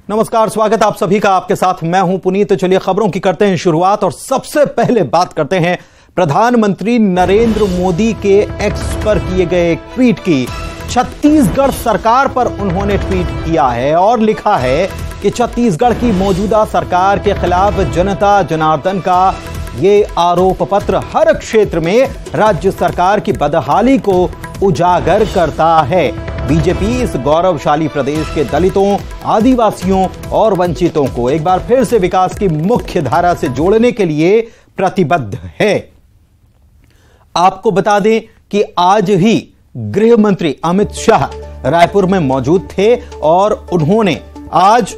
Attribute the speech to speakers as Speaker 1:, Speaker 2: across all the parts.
Speaker 1: नमस्कार, स्वागत आप सभी का। आपके साथ मैं हूं पुनीत। तो चलिए खबरों की करते हैं शुरुआत और सबसे पहले बात करते हैं प्रधानमंत्री नरेंद्र मोदी के एक्स पर किए गए एक ट्वीट की। छत्तीसगढ़ सरकार पर उन्होंने ट्वीट किया है और लिखा है कि छत्तीसगढ़ की मौजूदा सरकार के खिलाफ जनता जनार्दन का ये आरोप पत्र हर क्षेत्र में राज्य सरकार की बदहाली को उजागर करता है। बीजेपी इस गौरवशाली प्रदेश के दलितों, आदिवासियों और वंचितों को एक बार फिर से विकास की मुख्य धारा से जोड़ने के लिए प्रतिबद्ध है। आपको बता दें कि आज ही गृह मंत्री अमित शाह रायपुर में मौजूद थे और उन्होंने आज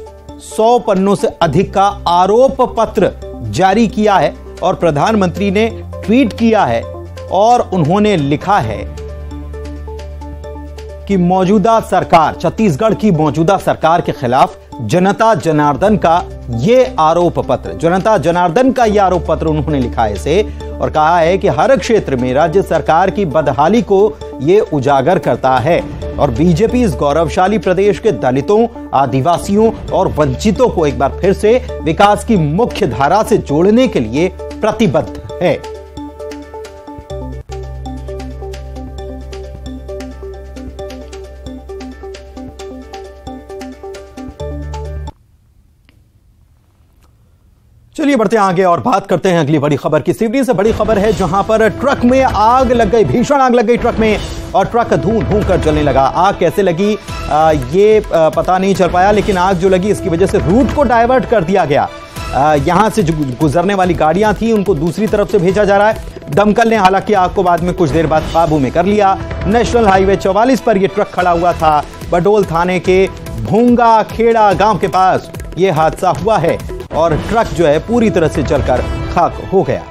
Speaker 1: 100 पन्नों से अधिक का आरोप पत्र जारी किया है और प्रधानमंत्री ने ट्वीट किया है और उन्होंने लिखा है कि मौजूदा सरकार, छत्तीसगढ़ की मौजूदा सरकार के खिलाफ जनता जनार्दन का यह आरोप पत्र, जनता जनार्दन का यह आरोप पत्र उन्होंने लिखा है इसे और कहा है कि हर क्षेत्र में राज्य सरकार की बदहाली को यह उजागर करता है और बीजेपी इस गौरवशाली प्रदेश के दलितों, आदिवासियों और वंचितों को एक बार फिर से विकास की मुख्य धारा से जोड़ने के लिए प्रतिबद्ध है। चलिए बढ़ते हैं आगे और बात करते हैं अगली बड़ी खबर की। सिवनी से बड़ी खबर है जहां पर ट्रक में आग लग गई, भीषण आग लग गई ट्रक में और ट्रक धूं धूं कर जलने लगा। आग कैसे लगी ये पता नहीं चल पाया, लेकिन आग जो लगी इसकी वजह से रूट को डाइवर्ट कर दिया गया। यहां से जो गुजरने वाली गाड़ियां थी उनको दूसरी तरफ से भेजा जा रहा है। दमकल ने हालांकि आग को बाद में कुछ देर बाद काबू में कर लिया। नेशनल हाईवे 44 पर यह ट्रक खड़ा हुआ था। बडोल थाने के भूंगा खेड़ा गांव के पास यह हादसा हुआ है और ट्रक जो है पूरी तरह से जलकर खाक हो गया।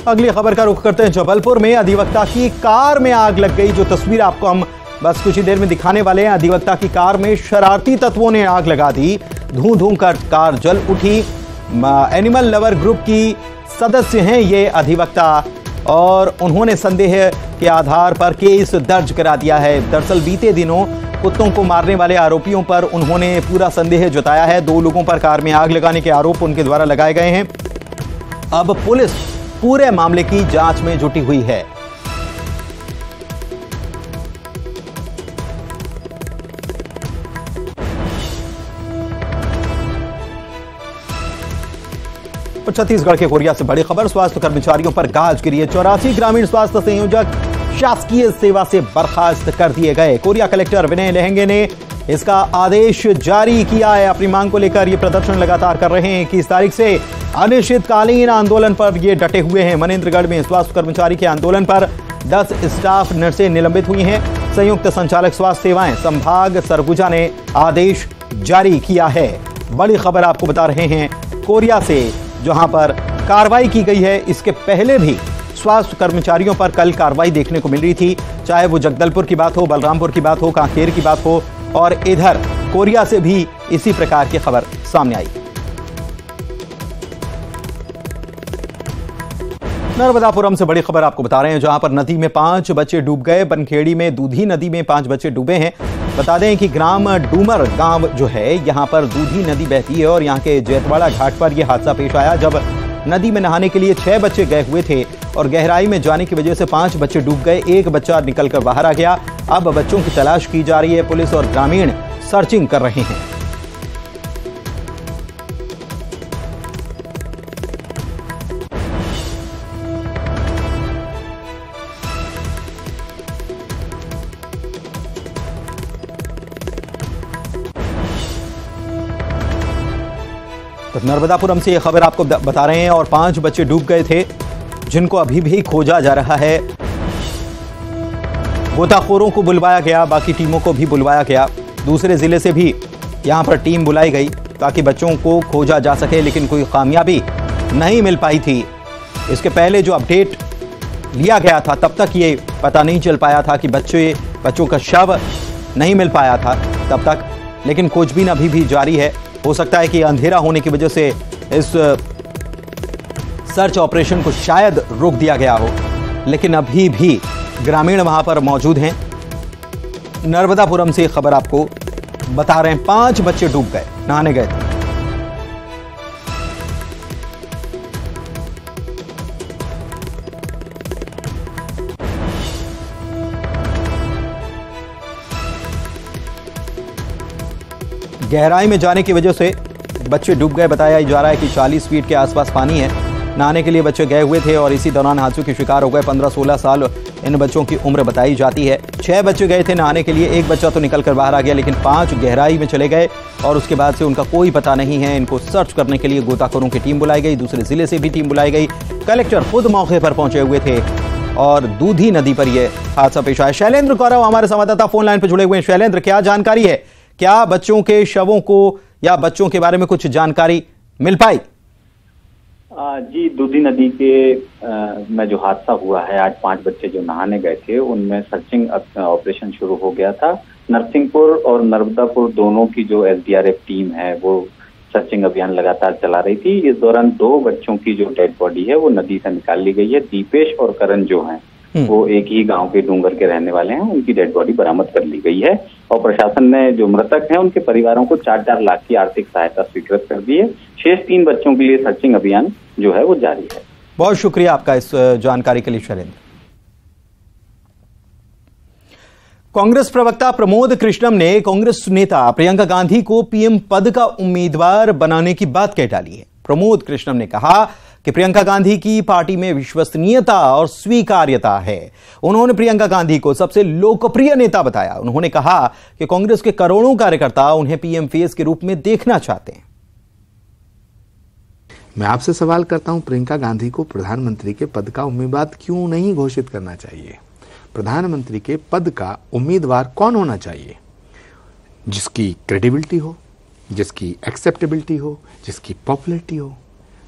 Speaker 1: अगली खबर का रुख करते हैं जबलपुर में। अधिवक्ता की कार में आग लग गई। जो तस्वीर आपको हम बस कुछ ही देर में दिखाने वाले हैं। अधिवक्ता की कार में शरारती तत्वों ने आग लगा दी। धूं धूं कर कार जल उठी। एनिमल लवर ग्रुप की सदस्य हैं ये अधिवक्ता और उन्होंने संदेह के आधार पर केस दर्ज करा दिया है। दरअसल बीते दिनों कुत्तों को मारने वाले आरोपियों पर उन्होंने पूरा संदेह जताया है। 2 लोगों पर कार में आग लगाने के आरोप उनके द्वारा लगाए गए हैं। अब पुलिस पूरे मामले की जांच में जुटी हुई है। और छत्तीसगढ़ के कोरिया से बड़ी खबर। स्वास्थ्य कर्मचारियों पर गाज गिरी है। 84 ग्रामीण स्वास्थ्य संयोजक शासकीय सेवा से बर्खास्त कर दिए गए। कोरिया कलेक्टर विनय लहंगे ने इसका आदेश जारी किया है। अपनी मांग को लेकर ये प्रदर्शन लगातार कर रहे हैं। 21 तारीख से अनिश्चितकालीन आंदोलन पर ये डटे हुए हैं। मनेन्द्रगढ़ में स्वास्थ्य कर्मचारी के आंदोलन पर 10 स्टाफ नर्सें निलंबित हुई हैं। संयुक्त संचालक स्वास्थ्य सेवाएं संभाग सरगुजा ने आदेश जारी किया है। बड़ी खबर आपको बता रहे हैं कोरिया से, जहां पर कार्रवाई की गई है। इसके पहले भी स्वास्थ्य कर्मचारियों पर कल कार्रवाई देखने को मिल रही थी, चाहे वो जगदलपुर की बात हो, बलरामपुर की बात हो, कांकेर की बात हो और इधर कोरिया से भी इसी प्रकार की खबर सामने आई। नर्मदापुरम से बड़ी खबर आपको बता रहे हैं, जहां पर नदी में 5 बच्चे डूब गए। बनखेड़ी में दूधी नदी में 5 बच्चे डूबे हैं। बता दें कि ग्राम डूमर गांव जो है यहां पर दूधी नदी बहती है और यहां के जैतवाड़ा घाट पर यह हादसा पेश आया जब नदी में नहाने के लिए 6 बच्चे गए हुए थे और गहराई में जाने की वजह से 5 बच्चे डूब गए। एक बच्चा निकलकर बाहर आ गया। अब बच्चों की तलाश की जा रही है। पुलिस और ग्रामीण सर्चिंग कर रहे हैं। तो नर्मदापुरम से यह खबर आपको बता रहे हैं और 5 बच्चे डूब गए थे जिनको अभी भी खोजा जा रहा है। गोताखोरों को बुलवाया गया, बाकी टीमों को भी बुलवाया गया। दूसरे जिले से भी यहां पर टीम बुलाई गई ताकि बच्चों को खोजा जा सके, लेकिन कोई कामयाबी नहीं मिल पाई थी। इसके पहले जो अपडेट लिया गया था तब तक ये पता नहीं चल पाया था कि बच्चों का शव नहीं मिल पाया था तब तक, लेकिन खोजबीन अभी भी जारी है। हो सकता है कि अंधेरा होने की वजह से इस सर्च ऑपरेशन को शायद रोक दिया गया हो, लेकिन अभी भी ग्रामीण वहां पर मौजूद हैं। नर्मदापुरम से खबर आपको बता रहे हैं, 5 बच्चे डूब गए, नहाने गए थे। गहराई में जाने की वजह से बच्चे डूब गए। बताया जा रहा है कि 40 फीट के आसपास पानी है। नहाने के लिए बच्चे गए हुए थे और इसी दौरान हादसों के शिकार हो गए। 15-16 साल इन बच्चों की उम्र बताई जाती है। 6 बच्चे गए थे नहाने के लिए, एक बच्चा तो निकल कर बाहर आ गया, लेकिन 5 गहराई में चले गए और उसके बाद से उनका कोई पता नहीं है। इनको सर्च करने के लिए गोताखोरों की टीम बुलाई गई, दूसरे जिले से भी टीम बुलाई गई। कलेक्टर खुद मौके पर पहुंचे हुए थे और दूधी नदी पर यह हादसा पेश आया। शैलेंद्र गौरव हमारे संवाददाता फोन लाइन पर जुड़े हुए हैं। शैलेंद्र, क्या जानकारी है? क्या बच्चों के शवों को या बच्चों के बारे में कुछ जानकारी मिल पाई?
Speaker 2: जी, दूधी नदी के में जो हादसा हुआ है, आज 5 बच्चे जो नहाने गए थे उनमें सर्चिंग ऑपरेशन शुरू हो गया था। नरसिंहपुर और नर्मदापुर दोनों की जो SDRF टीम है वो सर्चिंग अभियान लगातार चला रही थी। इस दौरान 2 बच्चों की जो डेड बॉडी है वो नदी से निकाल ली गई है। दीपेश और करण जो हैं वो एक ही गांव के डूंगर के रहने वाले हैं, उनकी डेड बॉडी बरामद कर ली गई है और प्रशासन ने जो मृतक हैं उनके परिवारों को 4-4 लाख की आर्थिक सहायता स्वीकृत कर दी है। शेष 3 बच्चों के लिए सर्चिंग अभियान जो है वो जारी है।
Speaker 1: बहुत शुक्रिया आपका इस जानकारी के लिए शैलेंद्र। कांग्रेस प्रवक्ता प्रमोद कृष्णम ने कांग्रेस नेता प्रियंका गांधी को पीएम पद का उम्मीदवार बनाने की बात कह डाली है। प्रमोद कृष्णम ने कहा कि प्रियंका गांधी की पार्टी में विश्वसनीयता और स्वीकार्यता है। उन्होंने प्रियंका गांधी को सबसे लोकप्रिय नेता बताया। उन्होंने कहा कि कांग्रेस के करोड़ों कार्यकर्ता उन्हें पीएम फेस के रूप में देखना चाहते हैं।
Speaker 3: मैं आपसे सवाल करता हूं, प्रियंका गांधी को प्रधानमंत्री के पद का उम्मीदवार क्यों नहीं घोषित करना चाहिए? प्रधानमंत्री के पद का उम्मीदवार कौन होना चाहिए? जिसकी क्रेडिबिलिटी हो, जिसकी एक्सेप्टेबिलिटी हो, जिसकी पॉपुलरिटी हो।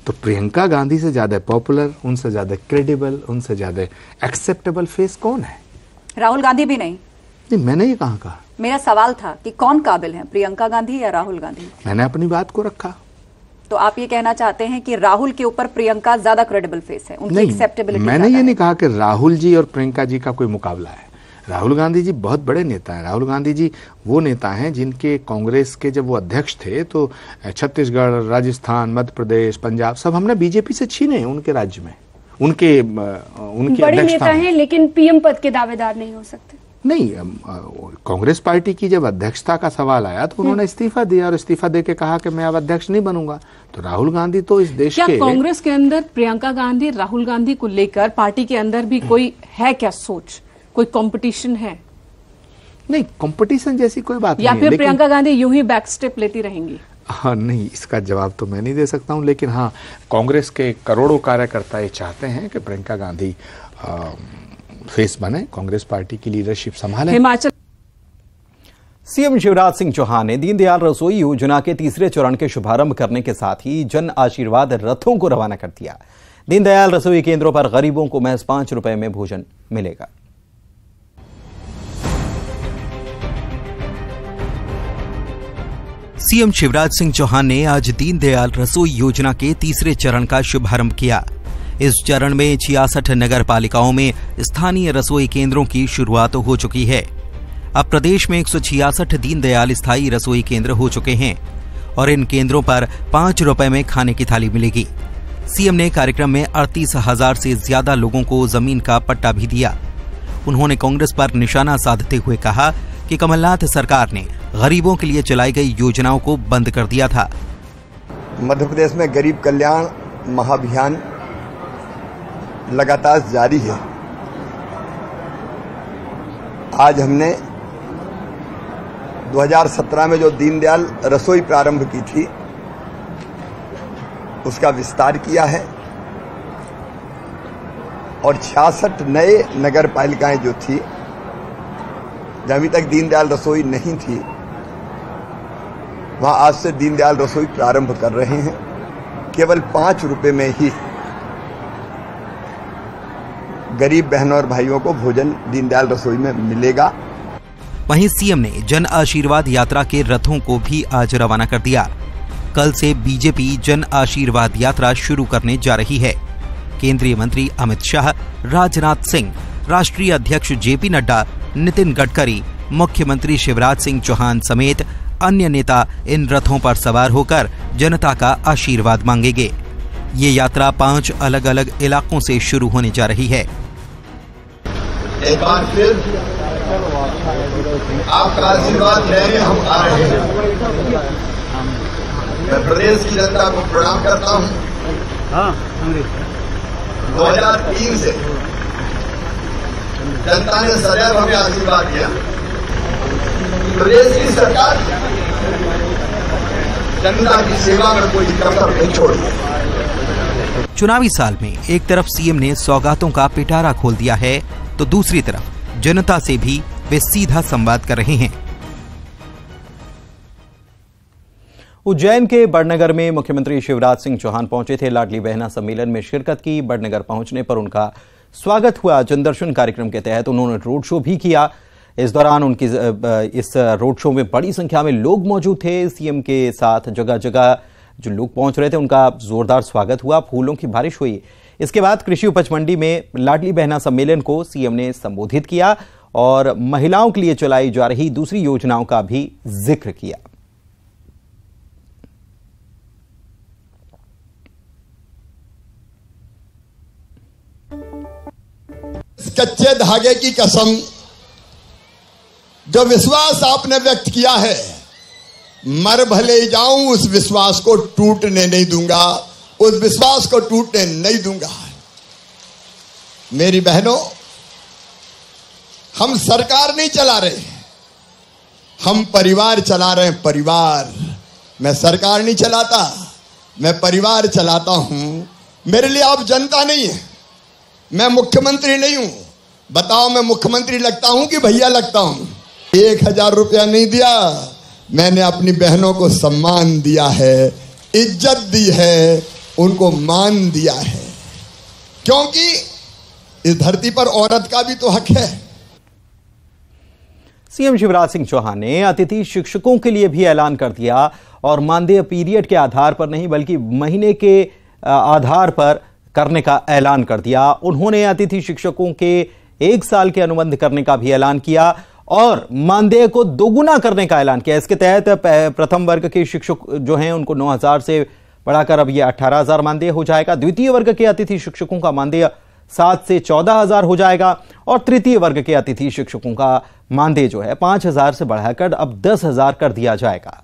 Speaker 3: तो प्रियंका गांधी से ज्यादा पॉपुलर, उनसे ज्यादा क्रेडिबल, उनसे ज्यादा एक्सेप्टेबल फेस कौन है?
Speaker 4: राहुल गांधी भी नहीं।
Speaker 3: मैंने ये कहाँ कहा?
Speaker 4: मेरा सवाल था कि कौन काबिल है, प्रियंका गांधी या राहुल गांधी?
Speaker 3: मैंने अपनी बात को रखा।
Speaker 4: तो आप ये कहना चाहते हैं कि राहुल के ऊपर प्रियंका ज्यादा क्रेडिबल फेस है, उनकी एक्सेप्टेबिलिटी?
Speaker 3: मैंने ये नहीं कहा कि राहुल जी और प्रियंका जी का कोई मुकाबला है। राहुल गांधी जी बहुत बड़े नेता हैं। राहुल गांधी जी वो नेता हैं जिनके कांग्रेस के जब वो अध्यक्ष थे तो छत्तीसगढ़, राजस्थान, मध्य प्रदेश, पंजाब सब हमने बीजेपी से छीने हैं उनके राज्य में। उनके
Speaker 5: बड़े नेता हैं लेकिन पीएम पद के दावेदार नहीं हो सकते।
Speaker 3: नहीं, कांग्रेस पार्टी की जब अध्यक्षता का सवाल आया तो उन्होंने इस्तीफा दिया और इस्तीफा देके कहा कि मैं अब अध्यक्ष नहीं बनूंगा। तो राहुल गांधी तो इस देश के
Speaker 5: कांग्रेस के अंदर प्रियंका गांधी, राहुल गांधी को लेकर पार्टी के अंदर भी कोई है क्या सोच, कोई कंपटीशन है?
Speaker 3: नहीं, कंपटीशन जैसी कोई बात नहीं
Speaker 5: या फिर प्रियंका गांधी यूं ही बैक स्टेप लेती रहेंगी?
Speaker 3: हाँ, नहीं, इसका जवाब तो मैं नहीं दे सकता हूं, लेकिन हाँ, कांग्रेस के करोड़ों कार्यकर्ता ये चाहते हैं कि प्रियंका गांधी फेस बने, कांग्रेस पार्टी की लीडरशिप संभाले।
Speaker 5: हिमाचल
Speaker 1: सीएम शिवराज सिंह चौहान ने दीनदयाल रसोई योजना के 3रे चरण के शुभारंभ करने के साथ ही जन आशीर्वाद रथों को रवाना कर दिया। दीनदयाल रसोई केंद्रों पर गरीबों को महज 5 रुपए में भोजन मिलेगा। सीएम शिवराज सिंह चौहान ने आज दीनदयाल रसोई योजना के 3रे चरण का शुभारंभ किया। इस चरण में 66 नगर पालिकाओं में स्थानीय रसोई केंद्रों की शुरुआत हो चुकी है। अब प्रदेश में 166 दीनदयाल स्थायी रसोई केंद्र हो चुके हैं और इन केंद्रों पर 5 रुपए में खाने की थाली मिलेगी। सीएम ने कार्यक्रम में 38,000 से ज्यादा लोगों को जमीन का पट्टा भी दिया। उन्होंने कांग्रेस पर निशाना साधते हुए कहा कि कमलनाथ सरकार ने गरीबों के लिए चलाई गई योजनाओं को बंद कर दिया था।
Speaker 6: मध्य प्रदेश में गरीब कल्याण महाअभियान लगातार जारी है। आज हमने 2017 में जो दीनदयाल रसोई प्रारंभ की थी उसका विस्तार किया है और 66 नए नगर पालिकाएं जो थी, जहां अभी तक दीनदयाल रसोई नहीं थी, वहां आज से दीनदयाल रसोई प्रारंभ कर रहे हैं। केवल 5 रुपए में ही गरीब बहनों और भाइयों को भोजन दीनदयाल रसोई में मिलेगा।
Speaker 1: वहीं सीएम ने जन आशीर्वाद यात्रा के रथों को भी आज रवाना कर दिया। कल से बीजेपी जन आशीर्वाद यात्रा शुरू करने जा रही है। केंद्रीय मंत्री अमित शाह, राजनाथ सिंह, राष्ट्रीय अध्यक्ष जेपी नड्डा, नितिन गडकरी, मुख्यमंत्री शिवराज सिंह चौहान समेत अन्य नेता इन रथों पर सवार होकर जनता का आशीर्वाद मांगेंगे। ये यात्रा 5 अलग अलग इलाकों से शुरू होने जा रही है।
Speaker 6: एक बार फिर आपका आशीर्वाद लेने हम आ रहे हैं। मैं प्रदेश की जनता को प्रणाम करता हूं। 2003 से जनता ने सदैव हमें आशीर्वाद दिया। प्रदेश की सरकार जनता की सेवा में कोई कसर नहीं छोड़ी।
Speaker 1: चुनावी साल में एक तरफ सीएम ने सौगातों का पिटारा खोल दिया है, तो दूसरी तरफ जनता से भी वे सीधा संवाद कर रहे हैं। उज्जैन के बड़नगर में मुख्यमंत्री शिवराज सिंह चौहान पहुंचे थे। लाडली बहना सम्मेलन में शिरकत की। बड़नगर पहुंचने पर उनका स्वागत हुआ। जनदर्शन कार्यक्रम के तहत उन्होंने रोड शो भी किया। इस दौरान उनकी इस रोड शो में बड़ी संख्या में लोग मौजूद थे। सीएम के साथ जगह जगह जो लोग पहुंच रहे थे उनका जोरदार स्वागत हुआ। फूलों की बारिश हुई। इसके बाद कृषि उपज मंडी में लाडली बहना सम्मेलन को सीएम ने संबोधित किया और महिलाओं के लिए चलाई जा रही दूसरी योजनाओं का भी जिक्र किया।
Speaker 6: कच्चे धागे की कसम, जो विश्वास आपने व्यक्त किया है, मर भले जाऊं उस विश्वास को टूटने नहीं दूंगा, उस विश्वास को टूटने नहीं दूंगा। मेरी बहनों, हम सरकार नहीं चला रहे, हम परिवार चला रहे हैं। परिवार, मैं सरकार नहीं चलाता, मैं परिवार चलाता हूं। मेरे लिए आप जनता नहीं है, मैं मुख्यमंत्री नहीं हूं। बताओ, मैं मुख्यमंत्री लगता हूं कि भैया लगता हूं? 1000 रुपया नहीं दिया, मैंने अपनी बहनों को सम्मान दिया है, इज्जत दी है, उनको मान दिया है, क्योंकि इस धरती पर औरत का भी तो हक है।
Speaker 1: सीएम शिवराज सिंह चौहान ने अतिथि शिक्षकों के लिए भी ऐलान कर दिया और मानदेय पीरियड के आधार पर नहीं बल्कि महीने के आधार पर करने का ऐलान कर दिया। उन्होंने अतिथि शिक्षकों के 1 साल के अनुबंध करने का भी ऐलान किया और मानदेय को दोगुना करने का ऐलान किया। इसके तहत प्रथम वर्ग के शिक्षक जो हैं उनको 9,000 से बढ़ाकर अब यह 18,000 मानदेय हो जाएगा। द्वितीय वर्ग के अतिथि शिक्षकों का मानदेय 7 से 14,000 हो जाएगा और तृतीय वर्ग के अतिथि शिक्षकों का मानदेय जो है 5,000 से बढ़ाकर अब 10,000 कर दिया जाएगा।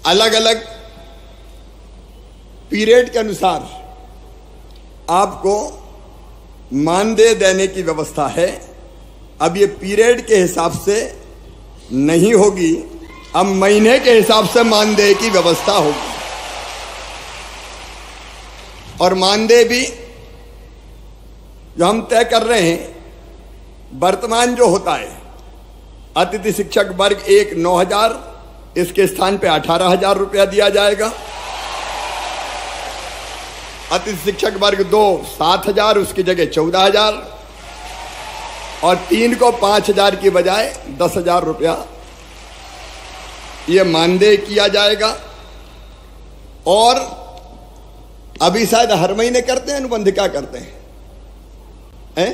Speaker 6: अलग अलग पीरियड के अनुसार आपको मानदेय देने की व्यवस्था है। अब ये पीरियड के हिसाब से नहीं होगी, अब महीने के हिसाब से मानदेय की व्यवस्था होगी। और मानदेय भी जो हम तय कर रहे हैं, वर्तमान जो होता है, अतिथि शिक्षक वर्ग 1 9,000, इसके स्थान पे 18,000 रुपया दिया जाएगा। अतिथि शिक्षक वर्ग 2 7,000, उसकी जगह 14,000 और 3 को 5,000 की बजाय 10,000 रुपया ये मानदेय किया जाएगा। और अभी शायद हर महीने करते हैं अनुबंध, क्या करते हैं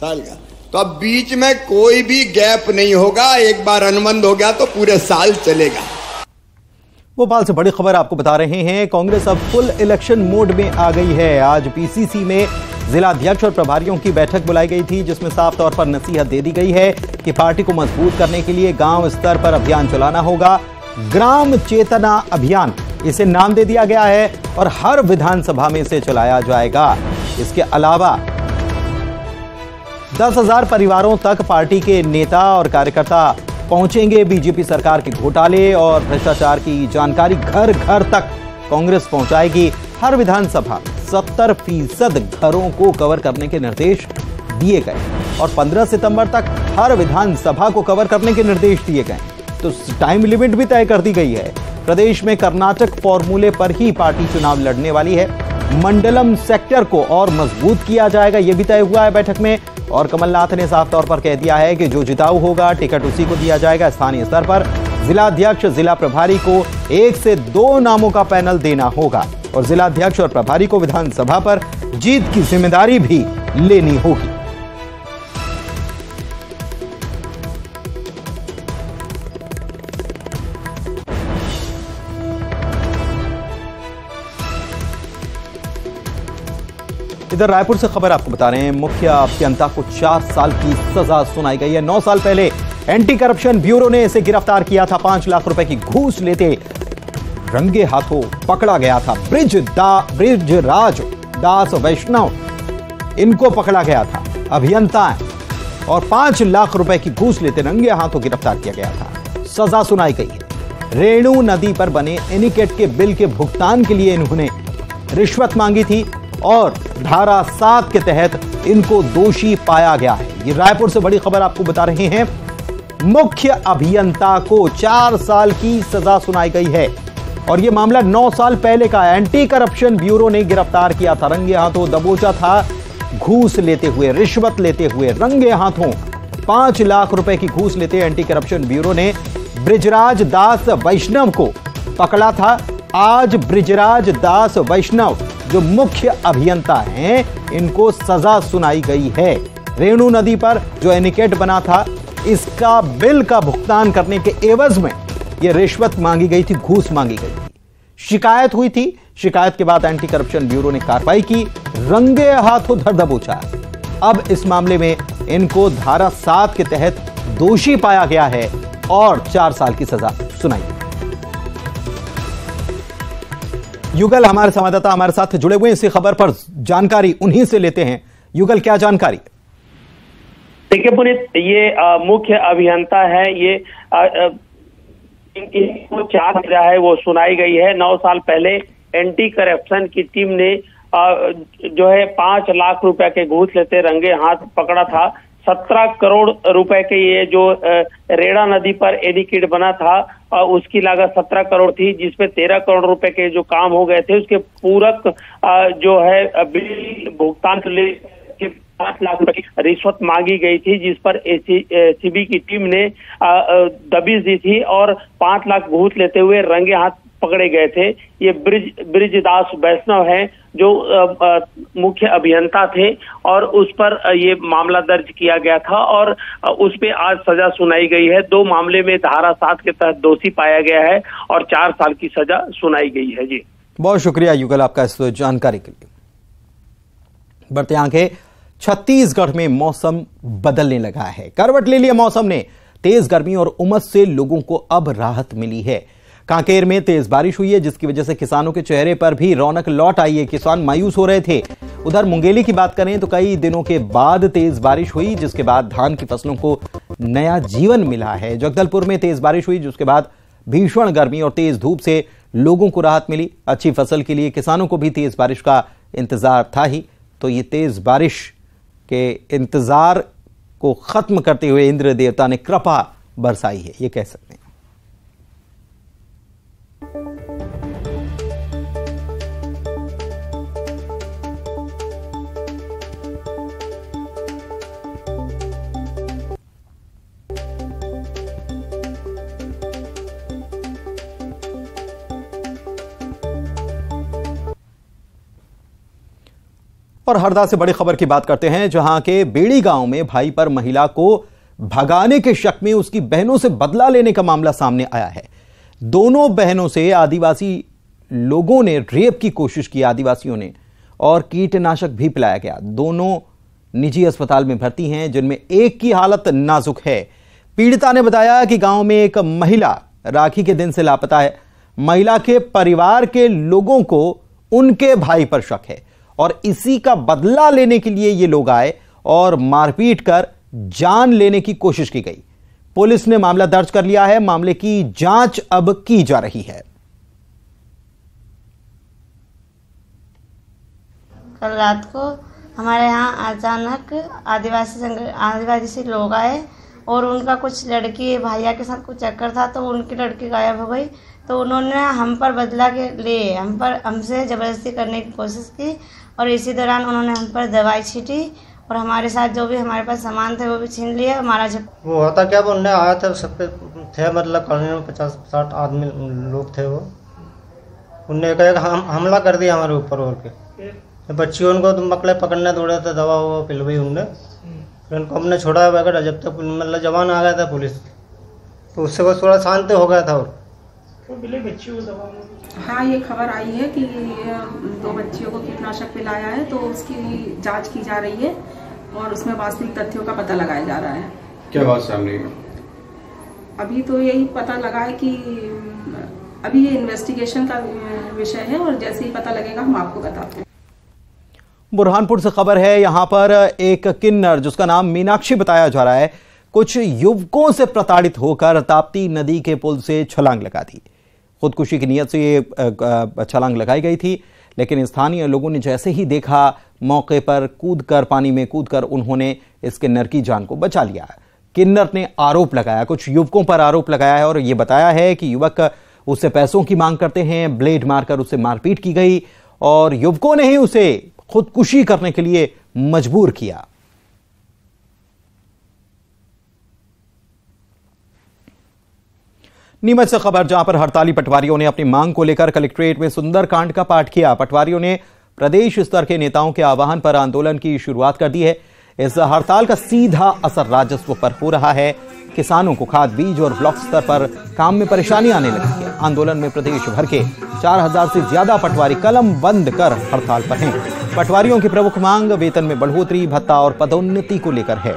Speaker 6: साल का, तो अब बीच में कोई भी गैप नहीं होगा। एक बार अनुबंध हो गया तो पूरे साल चलेगा।
Speaker 1: भोपाल से बड़ी खबर आपको बता रहे हैं। कांग्रेस अब फुल इलेक्शन मोड में आ गई है। आज पीसीसी में जिला अध्यक्ष और प्रभारियों की बैठक बुलाई गई थी, जिसमें साफ तौर पर नसीहत दे दी गई है कि पार्टी को मजबूत करने के लिए गांव स्तर पर अभियान चलाना होगा। ग्राम चेतना अभियान इसे नाम दे दिया गया है और हर विधानसभा में इसे चलाया जाएगा। इसके अलावा 10,000 परिवारों तक पार्टी के नेता और कार्यकर्ता पहुंचेंगे। बीजेपी सरकार के घोटाले और भ्रष्टाचार की जानकारी घर घर तक कांग्रेस पहुंचाएगी। हर विधानसभा 70% घरों को कवर करने के निर्देश दिए गए और 15 सितंबर तक हर विधानसभा को कवर करने के निर्देश दिए गए। तो टाइम लिमिट भी तय कर दी गई है। प्रदेश में कर्नाटक फॉर्मूले पर ही पार्टी चुनाव लड़ने वाली है। मंडलम सेक्टर को और मजबूत किया जाएगा, यह भी तय हुआ है बैठक में। और कमलनाथ ने साफ तौर पर कह दिया है कि जो जिताऊ होगा टिकट उसी को दिया जाएगा। स्थानीय स्तर पर जिलाध्यक्ष जिला प्रभारी को 1 से 2 नामों का पैनल देना होगा और जिलाध्यक्ष और प्रभारी को विधानसभा पर जीत की जिम्मेदारी भी लेनी होगी। इधर रायपुर से खबर आपको बता रहे हैं, मुख्य अभियंता को 4 साल की सजा सुनाई गई है। 9 साल पहले एंटी करप्शन ब्यूरो ने इसे गिरफ्तार किया था। 5 लाख रुपए की घूस लेते रंगे हाथों पकड़ा गया था। ब्रिजराज दास वैष्णव, इनको पकड़ा गया था। अभियंता और 5 लाख रुपए की घूस लेते रंगे हाथों गिरफ्तार किया गया था। सजा सुनाई गई है। रेणु नदी पर बने एनीकट के बिल के भुगतान के लिए इन्होंने रिश्वत मांगी थी और धारा 7 के तहत इनको दोषी पाया गया है। ये रायपुर से बड़ी खबर आपको बता रहे हैं। मुख्य अभियंता को 4 साल की सजा सुनाई गई है और यह मामला 9 साल पहले का है। एंटी करप्शन ब्यूरो ने गिरफ्तार किया था। रंगे हाथों दबोचा था। घूस लेते हुए, रिश्वत लेते हुए रंगे हाथों 5 लाख रुपए की घूस लेते एंटी करप्शन ब्यूरो ने ब्रिजराज दास वैष्णव को पकड़ा था। आज ब्रिजराज दास वैष्णव जो मुख्य अभियंता हैं, इनको सजा सुनाई गई है। रेणु नदी पर जो एनीकट बना था, इसका बिल का भुगतान करने के एवज में यह रिश्वत मांगी गई थी, घूस मांगी गई थी। शिकायत हुई थी। शिकायत के बाद एंटी करप्शन ब्यूरो ने कार्रवाई की, रंगे हाथों धर दबोचा। अब इस मामले में इनको धारा 7 के तहत दोषी पाया गया है और 4 साल की सजा सुनाई। युगल हमारे संवाददाता हमारे साथ जुड़े हुए हैं, इसी खबर पर जानकारी उन्हीं से लेते हैं। युगल, क्या जानकारी?
Speaker 7: देखिए पुनीत, ये मुख्य अभियंता है। ये इनको 4 सजा है वो सुनाई गई है। 9 साल पहले एंटी करप्शन की टीम ने जो है 5 लाख रुपए के घूस लेते रंगे हाथ पकड़ा था। 17 करोड़ रुपए के ये जो रेड़ा नदी पर एनीकट बना था, उसकी लागत 17 करोड़ थी, जिसमें 13 करोड़ रुपए के जो काम हो गए थे। उसके पूरक जो है बिल भुगतान के लिए 5 लाख रुपए की रिश्वत मांगी गई थी, जिस पर एसीबी की टीम ने दबिश दी थी और 5 लाख घूस लेते हुए रंगे हाथ पकड़े गए थे। ये ब्रिजदास वैष्णव हैं जो मुख्य अभियंता थे और उस पर ये मामला दर्ज किया गया था और उस पे आज सजा सुनाई गई है। 2 मामले में धारा 7 के तहत दोषी पाया गया है और 4 साल की सजा सुनाई गई है। जी
Speaker 1: बहुत शुक्रिया युगल आपका इस जानकारी के लिए। बढ़ते आगे, छत्तीसगढ़ में मौसम बदलने लगा है। करवट ले लिया मौसम ने। तेज गर्मी और उमस से लोगों को अब राहत मिली है। कांकेर में तेज बारिश हुई है, जिसकी वजह से किसानों के चेहरे पर भी रौनक लौट आई है। किसान मायूस हो रहे थे। उधर मुंगेली की बात करें तो कई दिनों के बाद तेज बारिश हुई, जिसके बाद धान की फसलों को नया जीवन मिला है। जगदलपुर में तेज बारिश हुई, जिसके बाद भीषण गर्मी और तेज धूप से लोगों को राहत मिली। अच्छी फसल के लिए किसानों को भी तेज बारिश का इंतजार था ही, तो ये तेज बारिश के इंतजार को खत्म करते हुए इंद्र देवता ने कृपा बरसाई है, ये कह सकते हैं। और हरदा से बड़ी खबर की बात करते हैं, जहां के बेड़ी गांव में भाई पर महिला को भगाने के शक में उसकी बहनों से बदला लेने का मामला सामने आया है। दोनों बहनों से आदिवासी लोगों ने रेप की कोशिश की, आदिवासियों ने, और कीटनाशक भी पिलाया गया। दोनों निजी अस्पताल में भर्ती हैं, जिनमें एक की हालत नाजुक है। पीड़िता ने बताया कि गांव में एक महिला राखी के दिन से लापता है। महिला के परिवार के लोगों को उनके भाई पर शक है और इसी का बदला लेने के लिए ये लोग आए और मारपीट कर जान लेने की कोशिश की गई। पुलिस ने मामला दर्ज कर लिया है। मामले की जांच अब की जा रही है।
Speaker 8: कल रात को हमारे यहाँ अचानक आदिवासी लोग आए और उनका कुछ लड़की भैया के साथ कुछ चक्कर था, तो उनकी लड़की गायब हो गई। तो उन्होंने हम पर बदला के लिए हमसे ज़बरदस्ती करने की कोशिश की और इसी दौरान उन्होंने हम पर दवाई छीटी और हमारे साथ जो भी हमारे पास सामान थे वो भी छीन लिया। हमारा
Speaker 9: वो होता क्या, उनने आया था, सबके थे मतलब कॉलोनी में 50-60 आदमी लोग थे। वो उनने कहा हम हमला कर दिया हमारे ऊपर और के बच्चियों को तुम मकड़े पकड़ने दौड़े थे, दवा वो पिलवाई उनने। फिर उनको हमने छोड़ा वगैरह, जब तक मतलब जवान आ गया था पुलिस, तो उससे वो थोड़ा शांत हो गया था। और
Speaker 10: हाँ, ये खबर आई है कि 2 बच्चियों को कीटनाशक पिलाया है, तो उसकी जांच की जा रही है और उसमें वास्तविक तथ्यों का पता लगाया जा रहा है।
Speaker 11: क्या बात सामने आई?
Speaker 10: अभी तो यही पता लगा है कि अभी ये इन्वेस्टिगेशन का विषय है और जैसे ही पता लगेगा हम आपको बताते हैं।
Speaker 1: बुरहानपुर से खबर है। यहां पर एक किन्नर जिसका नाम मीनाक्षी बताया जा रहा है, कुछ युवकों से प्रताड़ित होकर ताप्ती नदी के पुल से छलांग लगा दी। खुदकुशी की नीयत से ये छलांग लगाई गई थी, लेकिन स्थानीय लोगों ने जैसे ही देखा, मौके पर कूदकर पानी में कूदकर उन्होंने इस किन्नर की जान को बचा लिया। किन्नर ने आरोप लगाया, कुछ युवकों पर आरोप लगाया है और यह बताया है कि युवक उससे पैसों की मांग करते हैं। ब्लेड मारकर उससे मारपीट की गई और युवकों ने ही उसे खुदकुशी करने के लिए मजबूर किया। नीमच से खबर, जहां पर हड़ताली पटवारियों ने अपनी मांग को लेकर कलेक्ट्रेट में सुंदरकांड का पाठ किया। पटवारियों ने प्रदेश स्तर के नेताओं के आह्वान पर आंदोलन की शुरुआत कर दी है। इस हड़ताल का सीधा असर राजस्व पर हो रहा है। किसानों को खाद, बीज और ब्लॉक स्तर पर काम में परेशानी आने लगी है। आंदोलन में प्रदेश भर के 4000 से ज्यादा पटवारी कलम बंद कर हड़ताल पर हैं। पटवारियों की प्रमुख मांग वेतन में बढ़ोतरी, भत्ता और पदोन्नति को लेकर है।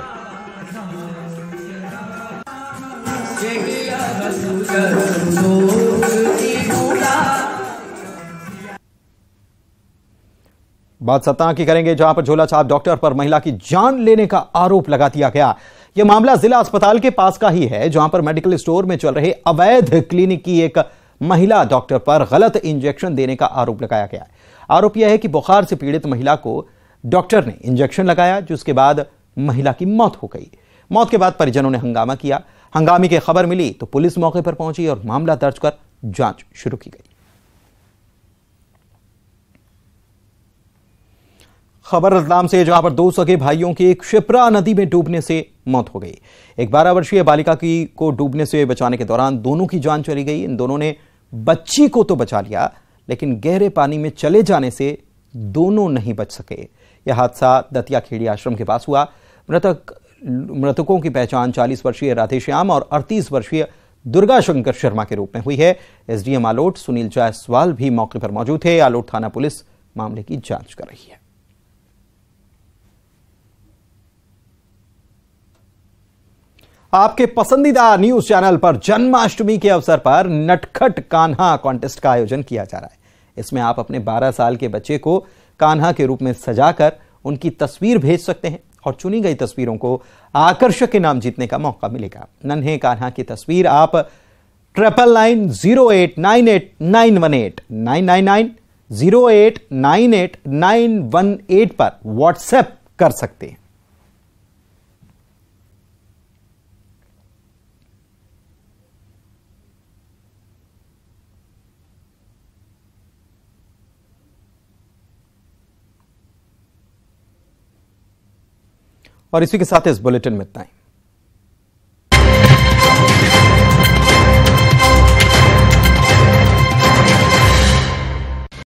Speaker 1: बात सतना की करेंगे, जहां पर झोला छाप डॉक्टर पर महिला की जान लेने का आरोप लगा दिया गया। यह मामला जिला अस्पताल के पास का ही है, जहां पर मेडिकल स्टोर में चल रहे अवैध क्लिनिक की एक महिला डॉक्टर पर गलत इंजेक्शन देने का आरोप लगाया गया है। आरोप यह है कि बुखार से पीड़ित महिला को डॉक्टर ने इंजेक्शन लगाया, जिसके बाद महिला की मौत हो गई। मौत के बाद परिजनों ने हंगामा किया। हंगामे की खबर मिली तो पुलिस मौके पर पहुंची और मामला दर्ज कर जांच शुरू की गई। खबर रतलाम से, जहां पर 2 सगे भाइयों की एक शिप्रा नदी में डूबने से मौत हो गई। एक 12 वर्षीय बालिका को डूबने से बचाने के दौरान दोनों की जान चली गई। इन दोनों ने बच्ची को तो बचा लिया, लेकिन गहरे पानी में चले जाने से दोनों नहीं बच सके। यह हादसा दतिया खेड़ी आश्रम के पास हुआ। मृतकों की पहचान 40 वर्षीय राधेश्याम और 38 वर्षीय दुर्गा शंकर शर्मा के रूप में हुई है। एसडीएम आलोट सुनील जायसवाल भी मौके पर मौजूद थे। आलोट थाना पुलिस मामले की जांच कर रही है। आपके पसंदीदा न्यूज चैनल पर जन्माष्टमी के अवसर पर नटखट कान्हा कॉन्टेस्ट का आयोजन किया जा रहा है। इसमें आप अपने 12 साल के बच्चे को कान्हा के रूप में सजाकर उनकी तस्वीर भेज सकते हैं और चुनी गई तस्वीरों को आकर्षक इनाम जीतने का मौका मिलेगा। नन्हे कान्हा की तस्वीर आप 9998989999 पर व्हाट्सएप कर सकते हैं। और इसी के साथ इस बुलेटिन में इतना ही।